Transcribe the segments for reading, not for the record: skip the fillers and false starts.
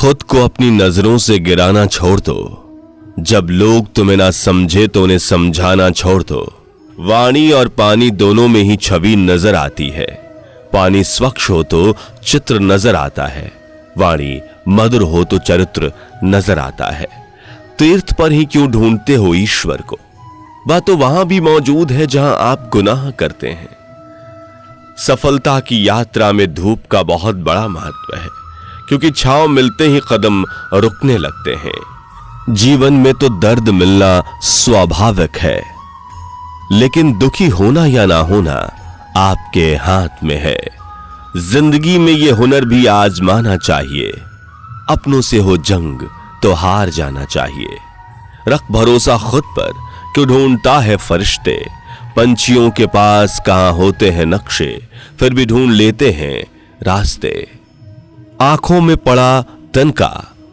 खुद को अपनी नजरों से गिराना छोड़ दो। जब लोग तुम्हें ना समझे तो उन्हें समझाना छोड़ दो। वाणी और पानी दोनों में ही छवि नजर आती है। पानी स्वच्छ हो तो चित्र नजर आता है, वाणी मधुर हो तो चरित्र नजर आता है। तीर्थ पर ही क्यों ढूंढते हो ईश्वर को? वह तो वहां भी मौजूद है जहां आप गुनाह करते हैं। सफलता की यात्रा में धूप का बहुत बड़ा महत्व है, क्योंकि छांव मिलते ही कदम रुकने लगते हैं। जीवन में तो दर्द मिलना स्वाभाविक है, लेकिन दुखी होना या ना होना आपके हाथ में है। जिंदगी में यह हुनर भी आजमाना चाहिए। अपनों से हो जंग तो हार जाना चाहिए। रख भरोसा खुद पर, क्यों ढूंढता है फरिश्ते। पंछियों के पास कहां होते हैं नक्शे, फिर भी ढूंढ लेते हैं रास्ते। आंखों में पड़ा तनका,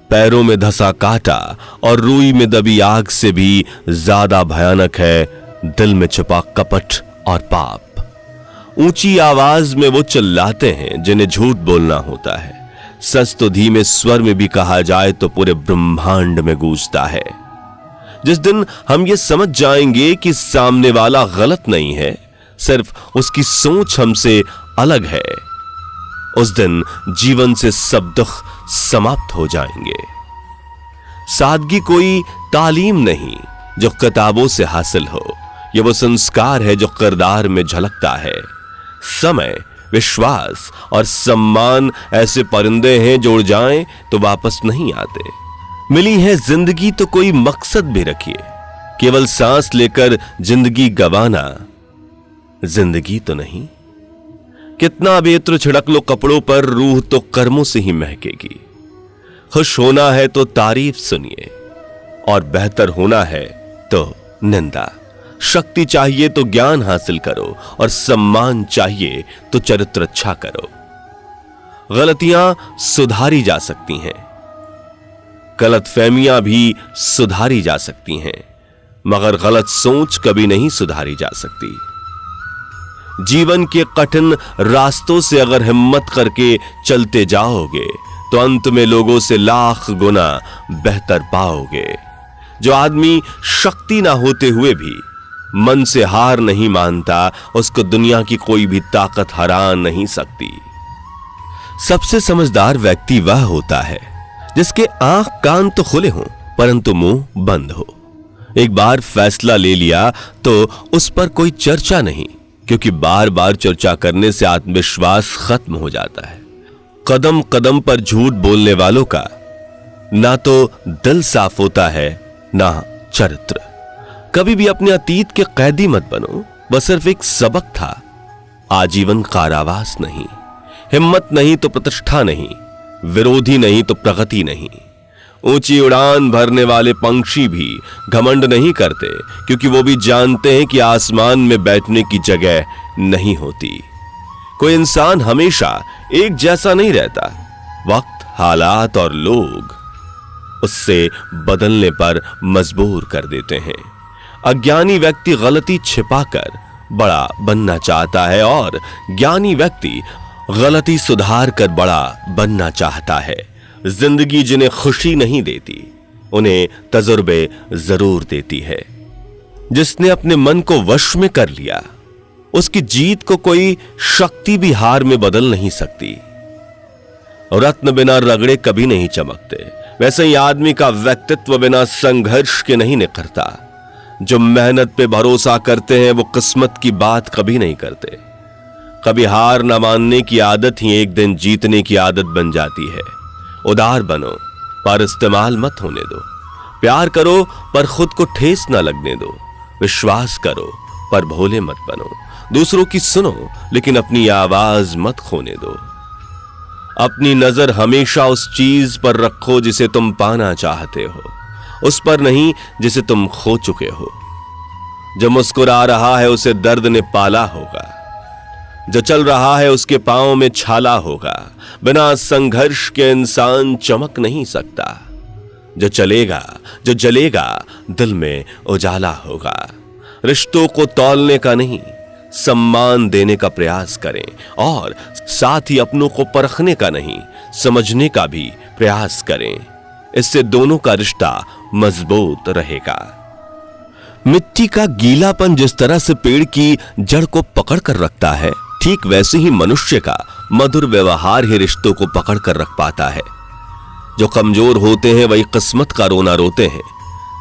पैरों में धसा कांटा और रूई में दबी आग से भी ज्यादा भयानक है दिल में छिपा कपट और पाप। ऊंची आवाज में वो चिल्लाते हैं जिन्हें झूठ बोलना होता है। सच तो धीमे स्वर में भी कहा जाए तो पूरे ब्रह्मांड में गूंजता है। जिस दिन हम ये समझ जाएंगे कि सामने वाला गलत नहीं है, सिर्फ उसकी सोच हमसे अलग है, उस दिन जीवन से सब दुख समाप्त हो जाएंगे। सादगी कोई तालीम नहीं जो किताबों से हासिल हो, यह वो संस्कार है जो किरदार में झलकता है। समय, विश्वास और सम्मान ऐसे परिंदे हैं जो उड़ जाएं तो वापस नहीं आते। मिली है जिंदगी तो कोई मकसद भी रखिए। केवल सांस लेकर जिंदगी गंवाना जिंदगी तो नहीं। कितना भी इत्र छिड़क लो कपड़ों पर, रूह तो कर्मों से ही महकेगी। खुश होना है तो तारीफ सुनिए, और बेहतर होना है तो निंदा। शक्ति चाहिए तो ज्ञान हासिल करो, और सम्मान चाहिए तो चरित्र अच्छा करो। गलतियां सुधारी जा सकती हैं, गलतफहमियां भी सुधारी जा सकती हैं, मगर गलत सोच कभी नहीं सुधारी जा सकती। जीवन के कठिन रास्तों से अगर हिम्मत करके चलते जाओगे तो अंत में लोगों से लाख गुना बेहतर पाओगे। जो आदमी शक्ति ना होते हुए भी मन से हार नहीं मानता, उसको दुनिया की कोई भी ताकत हरा नहीं सकती। सबसे समझदार व्यक्ति वह होता है जिसके आंख कान तो खुले हों परंतु मुंह बंद हो। एक बार फैसला ले लिया तो उस पर कोई चर्चा नहीं, क्योंकि बार बार चर्चा करने से आत्मविश्वास खत्म हो जाता है। कदम कदम पर झूठ बोलने वालों का ना तो दिल साफ होता है ना चरित्र। कभी भी अपने अतीत के कैदी मत बनो, वह सिर्फ एक सबक था, आजीवन कारावास नहीं। हिम्मत नहीं तो प्रतिष्ठा नहीं, विरोधी नहीं तो प्रगति नहीं। ऊंची उड़ान भरने वाले पंछी भी घमंड नहीं करते, क्योंकि वो भी जानते हैं कि आसमान में बैठने की जगह नहीं होती। कोई इंसान हमेशा एक जैसा नहीं रहता। वक्त, हालात और लोग उससे बदलने पर मजबूर कर देते हैं। अज्ञानी व्यक्ति गलती छिपाकर बड़ा बनना चाहता है, और ज्ञानी व्यक्ति गलती सुधार कर बड़ा बनना चाहता है। जिंदगी जिन्हें खुशी नहीं देती, उन्हें तजुर्बे जरूर देती है। जिसने अपने मन को वश में कर लिया, उसकी जीत को कोई शक्ति भी हार में बदल नहीं सकती। रत्न बिना रगड़े कभी नहीं चमकते, वैसे ही आदमी का व्यक्तित्व बिना संघर्ष के नहीं निखरता। जो मेहनत पे भरोसा करते हैं वो किस्मत की बात कभी नहीं करते। कभी हार न मानने की आदत ही एक दिन जीतने की आदत बन जाती है। उदार बनो पर इस्तेमाल मत होने दो। प्यार करो पर खुद को ठेस न लगने दो। विश्वास करो पर भोले मत बनो। दूसरों की सुनो लेकिन अपनी आवाज मत खोने दो। अपनी नजर हमेशा उस चीज पर रखो जिसे तुम पाना चाहते हो, उस पर नहीं जिसे तुम खो चुके हो। जो मुस्कुरा रहा है उसे दर्द ने पाला होगा, जो चल रहा है उसके पांव में छाला होगा। बिना संघर्ष के इंसान चमक नहीं सकता। जो चलेगा, जो जलेगा, दिल में उजाला होगा। रिश्तों को तौलने का नहीं, सम्मान देने का प्रयास करें और साथ ही अपनों को परखने का नहीं, समझने का भी प्रयास करें। इससे दोनों का रिश्ता मजबूत रहेगा। मिट्टी का गीलापन जिस तरह से पेड़ की जड़ को पकड़ कर रखता है, ठीक वैसे ही मनुष्य का मधुर व्यवहार ही रिश्तों को पकड़ कर रख पाता है। जो कमजोर होते हैं वही किस्मत का रोना रोते हैं।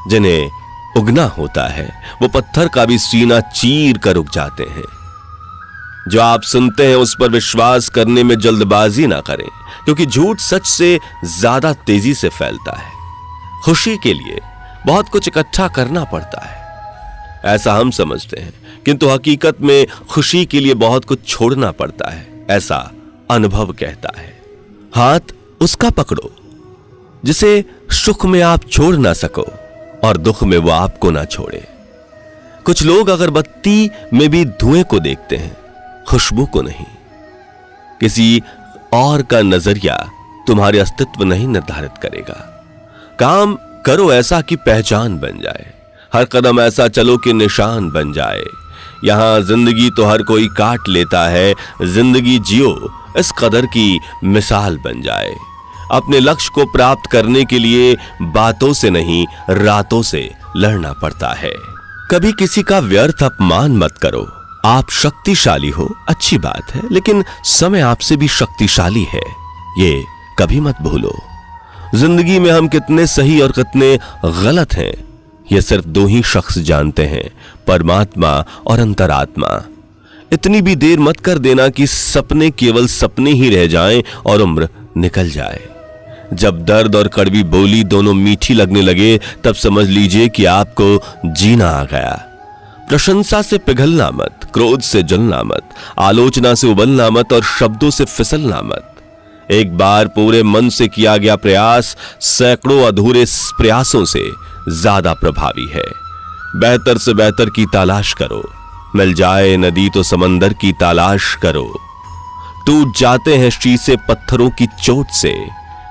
जिन्हें उगना होता है वो पत्थर का भी सीना चीर कर उग जाते हैं। जो आप सुनते हैं उस पर विश्वास करने में जल्दबाजी ना करें, क्योंकि झूठ सच से ज्यादा तेजी से फैलता है। खुशी के लिए बहुत कुछ इकट्ठा करना पड़ता है, ऐसा हम समझते हैं, किंतु हकीकत में खुशी के लिए बहुत कुछ छोड़ना पड़ता है, ऐसा अनुभव कहता है। हाथ उसका पकड़ो जिसे सुख में आप छोड़ ना सको और दुख में वो आपको ना छोड़े। कुछ लोग अगरबत्ती में भी धुएं को देखते हैं, खुशबू को नहीं। किसी और का नजरिया तुम्हारे अस्तित्व नहीं निर्धारित करेगा। काम करो ऐसा कि पहचान बन जाए, हर कदम ऐसा चलो कि निशान बन जाए। यहां जिंदगी तो हर कोई काट लेता है, जिंदगी जियो इस कदर की मिसाल बन जाए। अपने लक्ष्य को प्राप्त करने के लिए बातों से नहीं, रातों से लड़ना पड़ता है। कभी किसी का व्यर्थ अपमान मत करो। आप शक्तिशाली हो, अच्छी बात है, लेकिन समय आपसे भी शक्तिशाली है, ये कभी मत भूलो। जिंदगी में हम कितने सही और कितने गलत हैं, ये सिर्फ दो ही शख्स जानते हैं, परमात्मा और अंतरात्मा। इतनी भी देर मत कर देना कि सपने केवल सपने ही रह जाएं और उम्र निकल जाए। जब दर्द और कड़वी बोली दोनों मीठी लगने लगे, तब समझ लीजिए कि आपको जीना आ गया। प्रशंसा से पिघलना मत, क्रोध से जलना मत, आलोचना से उबलना मत और शब्दों से फिसलना मत। एक बार पूरे मन से किया गया प्रयास सैकड़ों अधूरे प्रयासों से ज्यादा प्रभावी है। बेहतर से बेहतर की तलाश करो, मिल जाए नदी तो समंदर की तलाश करो। टूट जाते हैं शीशे पत्थरों की चोट से,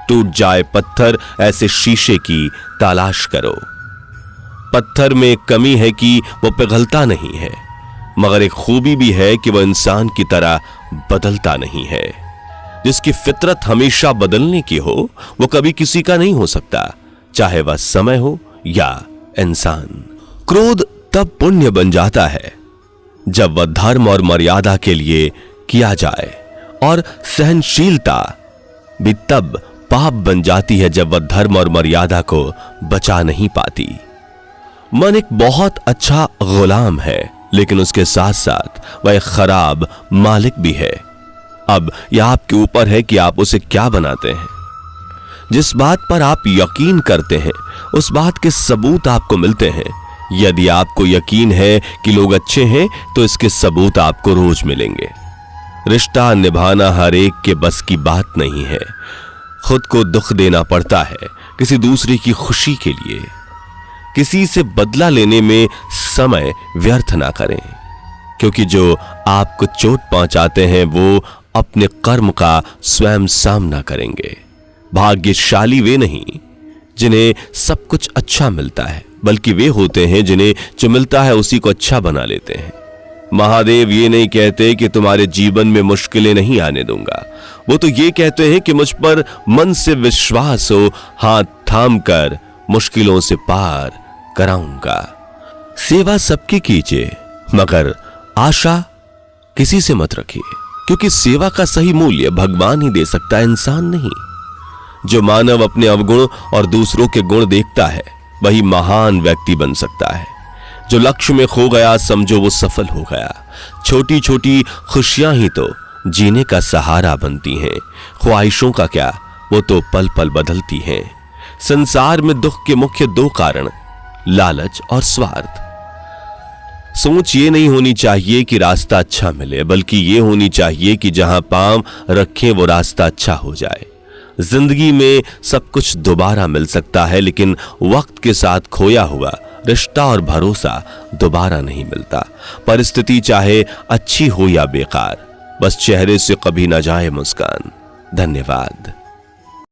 टूट जाए पत्थर ऐसे शीशे की तलाश करो। पत्थर में एक कमी है कि वो पिघलता नहीं है, मगर एक खूबी भी है कि वो इंसान की तरह बदलता नहीं है। जिसकी फितरत हमेशा बदलने की हो वो कभी किसी का नहीं हो सकता, चाहे वह समय हो या इंसान। क्रोध तब पुण्य बन जाता है जब वह धर्म और मर्यादा के लिए किया जाए, और सहनशीलता भी तब पाप बन जाती है जब वह धर्म और मर्यादा को बचा नहीं पाती। मन एक बहुत अच्छा गुलाम है, लेकिन उसके साथ साथ वह एक खराब मालिक भी है। अब यह आपके ऊपर है कि आप उसे क्या बनाते हैं। जिस बात पर आप यकीन करते हैं उस बात के सबूत आपको मिलते हैं। यदि आपको यकीन है कि लोग अच्छे हैं तो इसके सबूत आपको रोज मिलेंगे। रिश्ता निभाना हर एक के बस की बात नहीं है। खुद को दुख देना पड़ता है किसी दूसरे की खुशी के लिए। किसी से बदला लेने में समय व्यर्थ ना करें, क्योंकि जो आपको चोट पहुंचाते हैं वो अपने कर्म का स्वयं सामना करेंगे। भाग्यशाली वे नहीं जिन्हें सब कुछ अच्छा मिलता है, बल्कि वे होते हैं जिन्हें जो मिलता है उसी को अच्छा बना लेते हैं। महादेव ये नहीं कहते कि तुम्हारे जीवन में मुश्किलें नहीं आने दूंगा, वो तो ये कहते हैं कि मुझ पर मन से विश्वास हो, हाथ थाम कर मुश्किलों से पार कराऊंगा। सेवा सबकी कीजिए, मगर आशा किसी से मत रखिए, क्योंकि सेवा का सही मूल्य भगवान ही दे सकता है, इंसान नहीं। जो मानव अपने अवगुण और दूसरों के गुण देखता है वही महान व्यक्ति बन सकता है। जो लक्ष्य में खो गया समझो वो सफल हो गया। छोटी छोटी खुशियां ही तो जीने का सहारा बनती हैं। ख्वाहिशों का क्या, वो तो पल पल बदलती हैं। संसार में दुख के मुख्य दो कारण लालच और स्वार्थ। सोच ये नहीं होनी चाहिए कि रास्ता अच्छा मिले, बल्कि ये होनी चाहिए कि जहां पांव रखें वो रास्ता अच्छा हो जाए। जिंदगी में सब कुछ दोबारा मिल सकता है, लेकिन वक्त के साथ खोया हुआ रिश्ता और भरोसा दोबारा नहीं मिलता। परिस्थिति चाहे अच्छी हो या बेकार, बस चेहरे से कभी ना जाए मुस्कान। धन्यवाद।